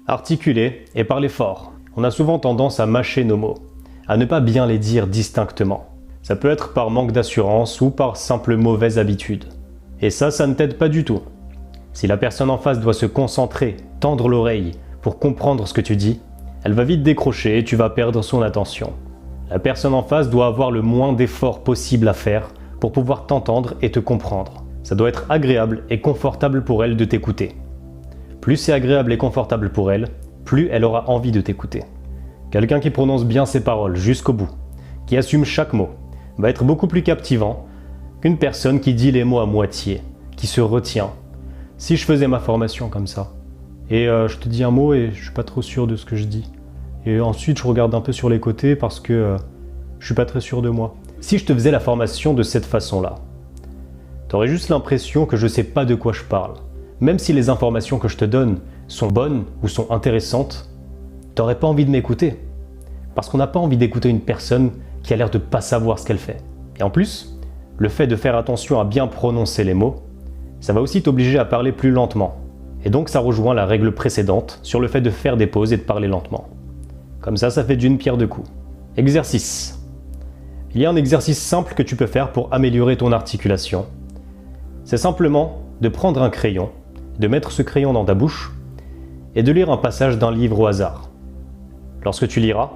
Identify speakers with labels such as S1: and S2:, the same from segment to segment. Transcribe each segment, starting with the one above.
S1: Articuler et parler fort. On a souvent tendance à mâcher nos mots, à ne pas bien les dire distinctement. Ça peut être par manque d'assurance ou par simple mauvaise habitude. Et ça ne t'aide pas du tout. Si la personne en face doit se concentrer, tendre l'oreille pour comprendre ce que tu dis, elle va vite décrocher et tu vas perdre son attention. La personne en face doit avoir le moins d'efforts possible à faire pour pouvoir t'entendre et te comprendre. Ça doit être agréable et confortable pour elle de t'écouter. Plus c'est agréable et confortable pour elle, plus elle aura envie de t'écouter. Quelqu'un qui prononce bien ses paroles jusqu'au bout, qui assume chaque mot, va être beaucoup plus captivant qu'une personne qui dit les mots à moitié, qui se retient. Si je faisais ma formation comme ça, et je te dis un mot et je suis pas trop sûr de ce que je dis, et ensuite je regarde un peu sur les côtés parce que je suis pas très sûr de moi. Si je te faisais la formation de cette façon-là, t'aurais juste l'impression que je sais pas de quoi je parle. Même si les informations que je te donne sont bonnes ou sont intéressantes, t'aurais pas envie de m'écouter. Parce qu'on n'a pas envie d'écouter une personne qui a l'air de pas savoir ce qu'elle fait. Et en plus, le fait de faire attention à bien prononcer les mots, ça va aussi t'obliger à parler plus lentement. Et donc ça rejoint la règle précédente sur le fait de faire des pauses et de parler lentement. Comme ça fait d'une pierre deux coups. Exercice. Il y a un exercice simple que tu peux faire pour améliorer ton articulation. C'est simplement de prendre un crayon, de mettre ce crayon dans ta bouche et de lire un passage d'un livre au hasard. Lorsque tu liras,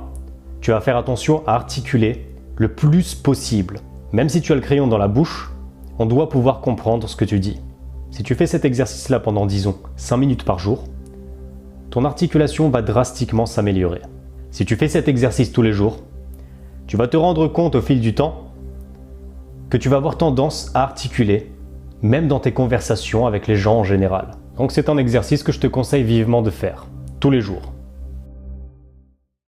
S1: tu vas faire attention à articuler le plus possible. Même si tu as le crayon dans la bouche, on doit pouvoir comprendre ce que tu dis. Si tu fais cet exercice-là pendant, disons, 5 minutes par jour, ton articulation va drastiquement s'améliorer. Si tu fais cet exercice tous les jours, tu vas te rendre compte au fil du temps que tu vas avoir tendance à articuler, même dans tes conversations avec les gens en général. Donc c'est un exercice que je te conseille vivement de faire, tous les jours.